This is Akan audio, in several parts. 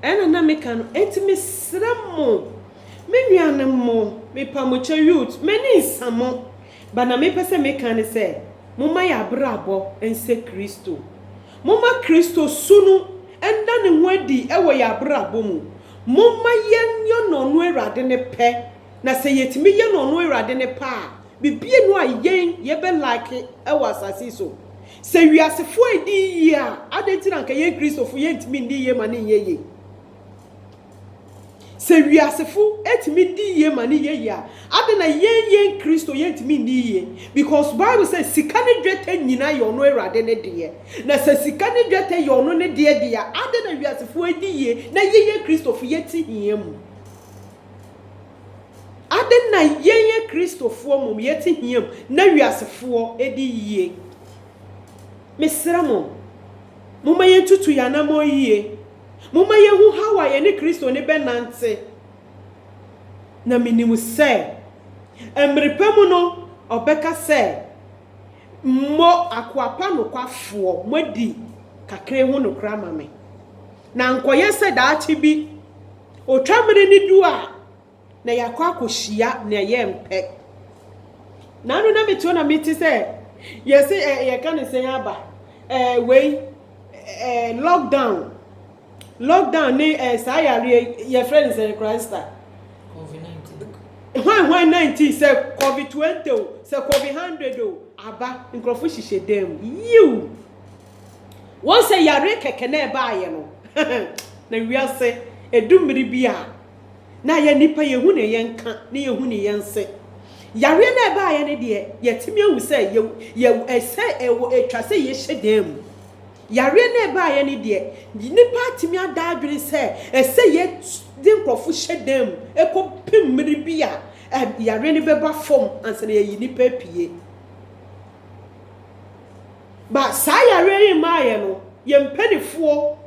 ena na meka no enti mesramo me nuane mo me pamocha youth me ni nsamo ba na me pese meka ne se moma ya brabo ense Kristo moma Kristo sunu enda ne ho adi ewo ya brabo mu moma yenyo no no Awurade ne pe na se yetimi ye no no Awurade ne pa bibie no ayen ye be like ewo asase so se wiasefo edi yi a adenti na nka ye Kristo fo ye ntimi ndi ye ma ne ye se wiasefo etimi di ye ma ne ye a adena ye Kristo ye ntimi ndi ye because Bible says sikane dwete nyina ye no Awurade ne de na se sikane dwete ye no ne de a adena wiasefo edi ye na ye Kristo fo ye ti hiye mu adena ye Kristo fo mu ye ti hiye mu na wiasefo edi ye mesramo moma ye tutu ya na mo yie moma ye hu hawa ye ne Kristo ne benante na minimu se emrepemu no obeka se mo akwapa no kwafo modi kakre hu no kra mame na nkoye se daachi bi otwamre ni du a na yakwa akohia na ye mpe na no na metio na meti se yes ye kan se aba lockdown ni sayare your friends in Christ COVID-19 when 19 say COVID-20 say COVID-100 aba nkrofo hihye dem you won say yare keke na ba ye no na wiase edumri bia na ye nipa ye hu ne ye nka na ye hu ne ye nse yare na ba ye ne de yetimi ehu say ye ese etwa say ye hye dem yare na ba ye ne de nipa atimi adadwere say ese ye di nkrofo hye dem ekopim mri bia yare ne beba fom anse na ye nipa pie ba sa yare yi ma ye no ye mpanifo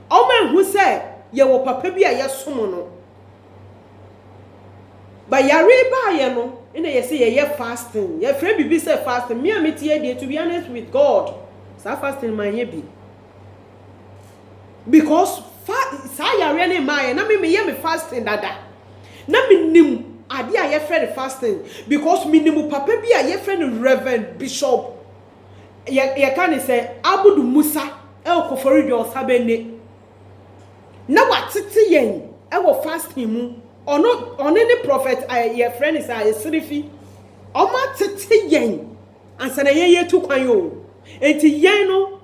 o ma hu say ye wo papa bia ye som no ba yare ba ye no ina ye say ye fasting ye frɛ bibi say fasting me ametie dey to be honest with God sa fasting man ye bi because sa yare ne ma ye na me ye me fasting dada na me nim ade a ye frɛ fasting because me nim papa bi a ye frɛ Reverend Bishop ye kan say Abudu Musa Kofori Jo Sabene na watete yen e wo fasting mu ono ne prophet ye friend is a Sirifi o ma tete yen ansana ye tu kwan yo enti yen no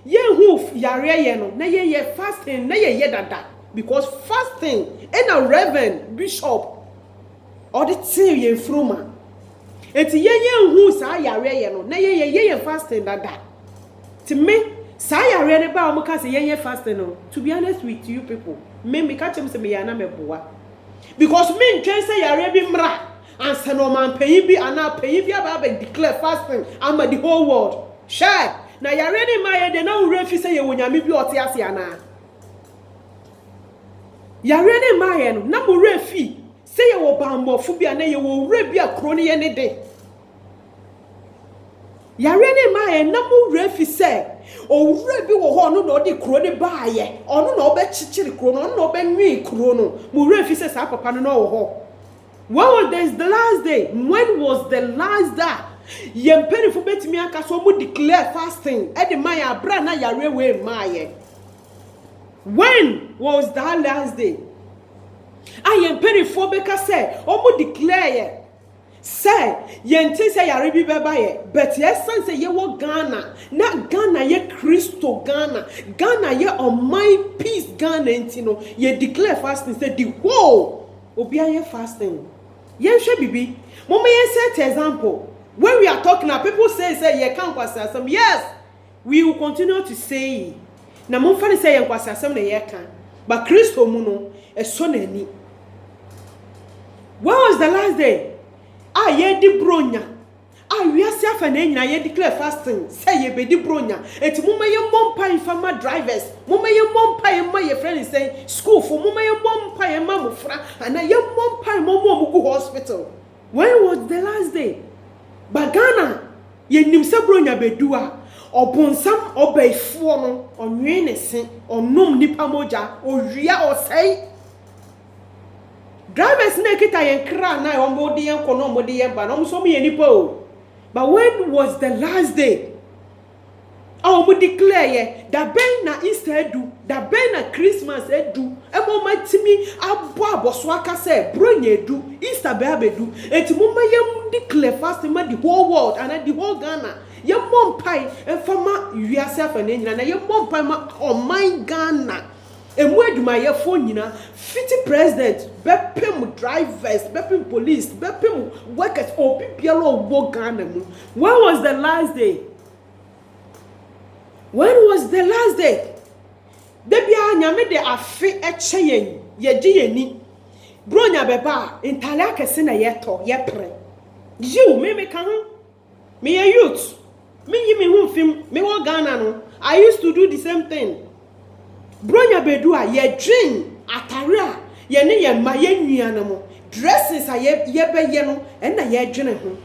ye hu yare yen no na ye fasting na ye dada because fasting and a Reverend Bishop or the tea ye fruma enti yen hu sa yare yen no na ye fasting dada to me sa yare ne ba o ka say yen fasting no to be honest with you people me catch them say me yana me boa because me ntwen say yare bi mra ansa no man payin bi ana payin bi aba declare fasting ama the whole world share na yare ne ma ye de na wura fi say ye wonyame bi ote ase ana yare ne ma ye no na mo wura fi say ye wo bambofo bi ana ye wo wura bi akro ne ye ne de yare ne ma ye na mo wura fi say o wura bi wo ho no na odi kro ne ba ye ono na obe chichiri kro no ono na obe nwi kro no mo wura fi say sa papa no wo ho when was the last day when was the last day yempeni fo betimi aka so mo declare fasting e de man ya bra na yare we maye when was that last day yempeni fo beka say o mo declare say yenti say yare bi beba ye but yes say ye wo Ghana na Ghana ye Christo Ghana ye on my peace Ghana ntino ye declare fasting say the whole obi aye fasting yen hwe bibi mama yen set example when we are talking now people say ye can't kwasasam yes we will continue to say na mo fa say ye kwasasam na ye kan but Christo mu no eso na ni when was the last day ye di bronya we are safe na nyina ye declare fasting say ye be di bronya eti mo ye mompa infama drivers mo ye mompa ye ma ye friend say school for mo ye mompa ye ma mofra ana ye mompa mo go hospital when was the last day bagana ye nim se bronya bedua Obonsam obeifo no onwe ne se onom nipa moja owia osai drivers na kita yen kra na omode yen kono omode yen ba no so me yen nipa o. But when was the last day we declare ye that ben na Easter do, that ben na Christmas do, e mo matimi abo aboso aka say bronye do, Easter be abedu, enti mo mayem declare fast ma the whole world and the whole Ghana. Ye mom pai e fama wiase afa na nyina na ye mom pai ma oman Ghana. Emu aduma ye fo nyina fiti president, bepem drivers, bepem police, bepem workers, obi bialo wo Ghana mu. When was the last day? When was the last day? Debia nyame de afi eche yen ye gi yeni bronya beba intale akese na yeto ye pre you me kan me ye youth me yi me hu film me wo Ghana no I used to do the same thing bronya bedu a ye dream atare a ye ne ye ma ye nwia no mo dresses a ye be ye no en na ye dwene ho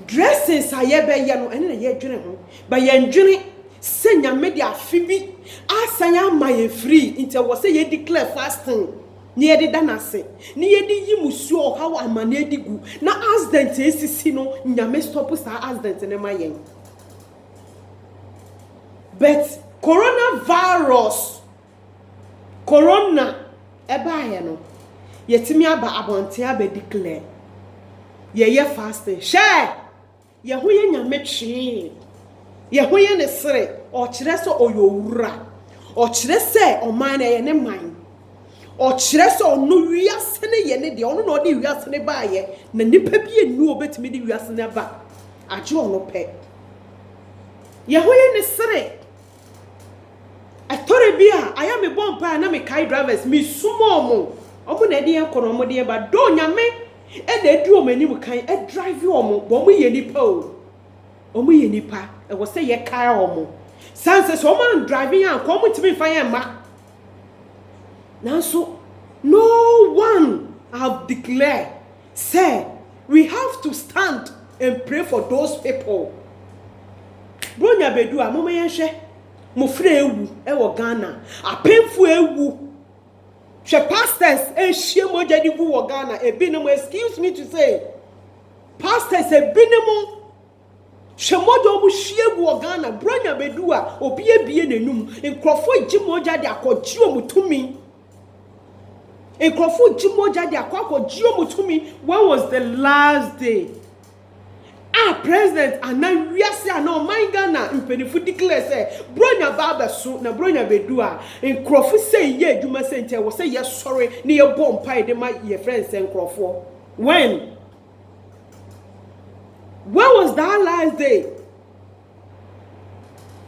dresses a ye be ye no en na ye dwene ho ba ye ndwene senya media fibi asanya my free inte wo say ye declare fasting ni ye de danase ni ye di yimusu o ha wa amane digu na accident esisi no nyame stop sa accident ne mayen but corona eba ye no yetimi aba abonte aba declare ye fasting share ye ho ye nyame twe ye ho ye ne sere o kire so oyowura o kire se o man na ye ne man o kire so onu wiase ne ye ne de onu no de wiase ne ba ye na nipa bi enu obetimi de wiase ne ba aje onu pe ye ho ye ne sere atore bia aya me bompa na me kai drivers me sumo omo na de ye kono omo de ba do nyame e de du omo ani mu kan e drive omo bo mo ye nipa o omo ye nipa e wo say ye kai omo sanse so man driving an ko mo timi fa ye ma now so no one have declared say we have to stand and pray for those people bronya bedu a mo me ye hwe mo frɛ ewu e wo Ghana apemfu ewu hwe pastors e hie mo jadi gu wo Ghana ebinom excuse me to say pastors ebinom hwe mo do mo hie gu wo Ghana bronya bedu a obi ebie nenum nkrofo gi mo jadi akɔgi o mutumi nkrofo gi mo jadi akɔgi o mutumi. When was the last day president and now we are saying no my Ghana impenifu declare say bronya baba so na bronya bedu a nkrofo say ye adwuma sente wo say yes sorry na ye bom pai de ma ye friends nkrofo. When was that last day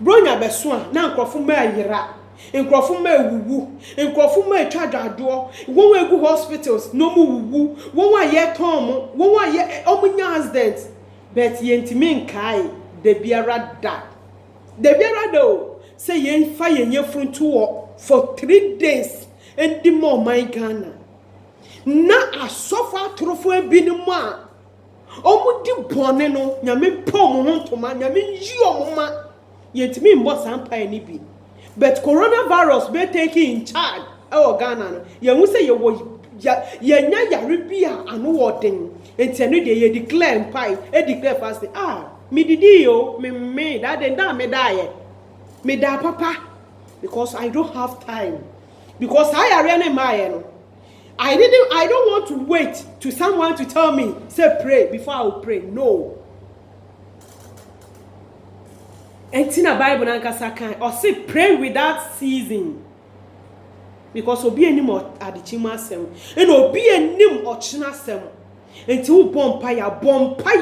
bronya beso na nkrofo ma yira nkrofo ma wuwu nkrofo ma twadado won wa gu hospitals no mu wuwu won wa ye tom won wa ye omunya accident but yentimi nkai de biara do say yen fa yen fruntu for 3 days and the more my Ghana na asofa trofo ebinim a omudi bone no nyame pom ho ntoma nyame yi omoma yentimi mbo sampa ni bi but coronavirus be taking in charge our Ghana no yen say ye nya yare bia anu woden enti de ye declare mpai e declare fasting me didi yo me that den da me die me da papa because I don't have time because I really my no I don't want to wait to someone to tell me say pray before I will pray. No, enti na Bible na nkasa kan or say pray without ceasing because obi enim adechima asem and obi enim ochina asem enti wo bompa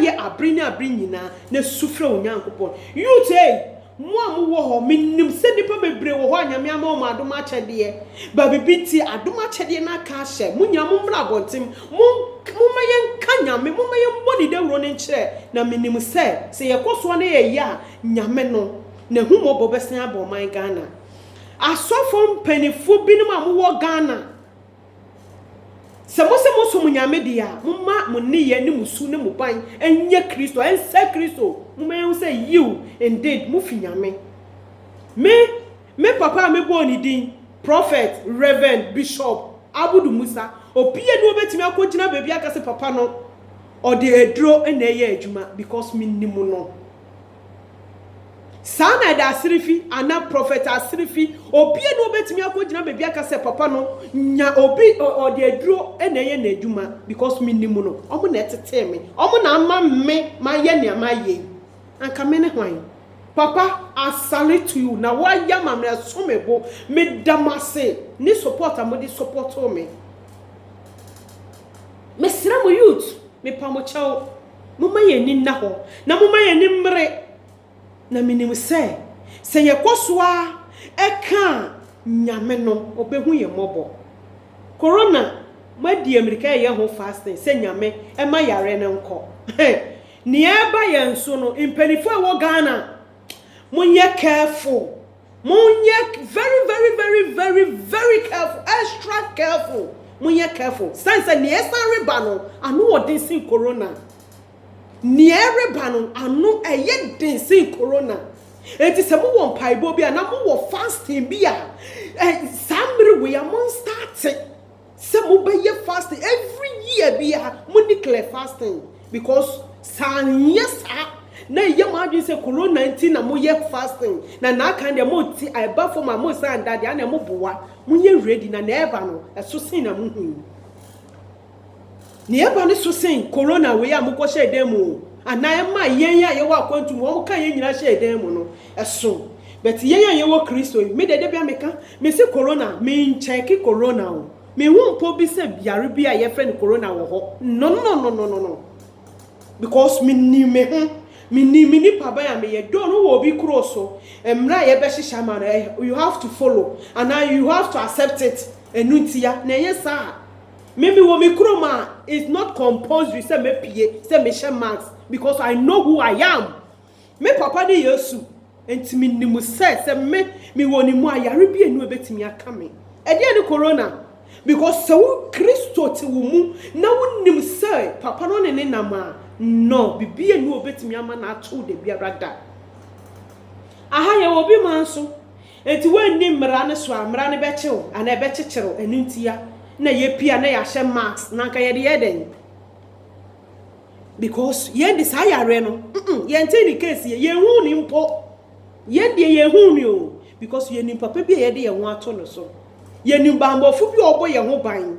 ye abri nyina na sufre onyankopon you say mo amwo ho minim se nipa bebre wo ho anyame ama o adom achede ba bibiti adom achede na ka hye munya mo mra bontem mo mayen kanyame mo mayen body de wro ne nkyere na minim se ye koso na ye ya nyame no na hu mo bobesan aba man Ghana asofo mpanifo binom amwo Ghana Samo so munyame dia mumma munni ye ni musu ne muban enye Kristo ense Kristo mumma yen say you indeed mufinyame me papa me bo ni din prophet reverend bishop Abudu Musa opie no betimi akogina baabi akase papa no or the edro na eye adwuma because me nimu no sana da asirifi ana prophet asirifi opie no betimi akogina baabi akase papa no nya obi or the edro na eye na adwuma because me nimu no omo na etete me omo na ama me ma ye ne ama ye anka me ne hwan papa I salute you na wa ya mamre so mebo me damase ni support amodi support me me sira mo youth me pamochao mama ye ni na ho na mama ye ni mre na minim se ye kosoa eka nyame no obehu ye mobo corona ma di america ye ho fasting se nyame e ma yare ne nko ni eba ye nso no impenifo e wo Ghana munye careful munye very careful extra careful munye careful sense ni esare ba no anu odin sin corona ni ereba no anu eye din sin corona enti se mo won paibo bi na mo wo fasting bi a samre we am start se mo be ye fasting every year bi a mo declare fasting because san yes na ye ma adwin se corona 19 na mo ye fasting na kan de mo ti aba for ma mo san dade na mo boa mo ye ready na eba no eso sin na mo hu ni eba no so sin corona we ya mo ko she dem o ana e ma yen ya ye wa kwantu mo kan ye nyina she dem no eso but yen ya ye wo Kristo me de bia me ka me se corona me check corona o me hu po bi se biare bi a ye friend corona wo ho no because me ni me hu mini papa ya me ye do no wo bi kroso emra ye be hihya ma you have to follow and now you have to accept it enuntia na ye sa me wo mi kroma is not compulsory say me pie say me share marks because I know who I am me papa ni Yesu enti minimu say me wo ni mu ayare bi enu ebetimi aka me e dey ni corona because so Kristo ti wo mu na wonim say papa no ne nama no bibie nu obetimi ama na ato de biarada aha ye obi manso enti wanni mra ne so amra ne bechew ana ebechechero enuntia na ye pia na ya hye max na nka ye de yeden because ye desire no ye ntini case ye hu ni mpo ye de ye hu ni o because ye ni papa bi ye de ye hu ato no so ye ni bambofu bi obo ye ho ban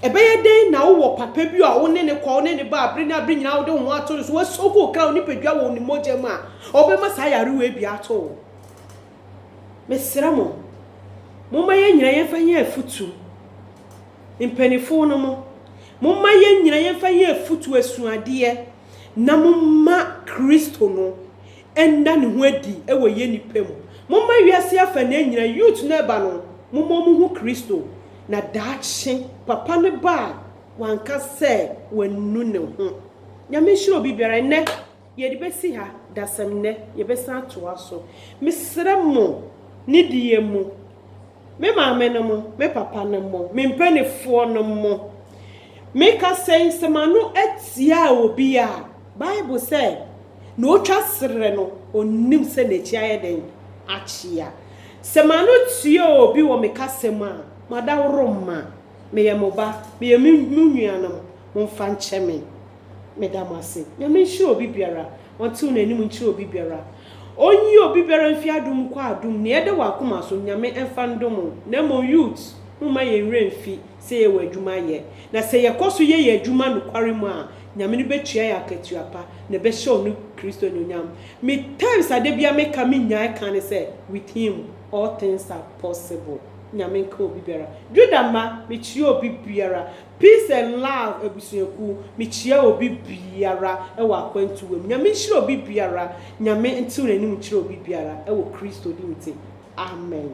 ebeye den na wo papa bi a wo ne ne ko ne ne ba abre na abre nyina wo de ho ato so wo soko ka oni pedua wo ni mogem a obema sa yare we bi ato mesira mo ma ye nyina ye fa ye afutu impenifo no mo ma ye nyina ye fa ye afutu asuade na ma Kristo no enda ne ho adi e wo ye nipa mu ma wiase afa na nyina youth na ba no mo hu Kristo na dachi papa ne ba wanka se wanu ne ho nyame hiro bibiara ne ye de besi ha dasam ne ye besa atoa so mesra mo ni die mu me maame ne mo me papa ne mo me mpanefo ne mo me ka sei semanu etia obi a Bible say no twa sere no onim se na chi ayeden achia semanu tio obi wo me ka sema madawroma me yemoba me yemunuanam mo fa ncheme me damase nyame hye obi biara wontu na anim nchi obi biara onyi obi biara mfi adum kwa adum ne yede wakoma so nyame emfa ndom na mo youth muma ye remfi se ye wadwuma ye na se ye koso ye adwuma no kware mu a nyame ne betua ya akatuapa na be hye onu Kristo no nyam me times ade bia me ka me nyaa kan se with him all things are possible nyame nka obi biara judama me chia obi biara peace and love ebusuaku me chia obi biara e wa kwantu wem nyame hira obi biara nyame ntu nanim hira obi biara e wo Kristo di nti amen.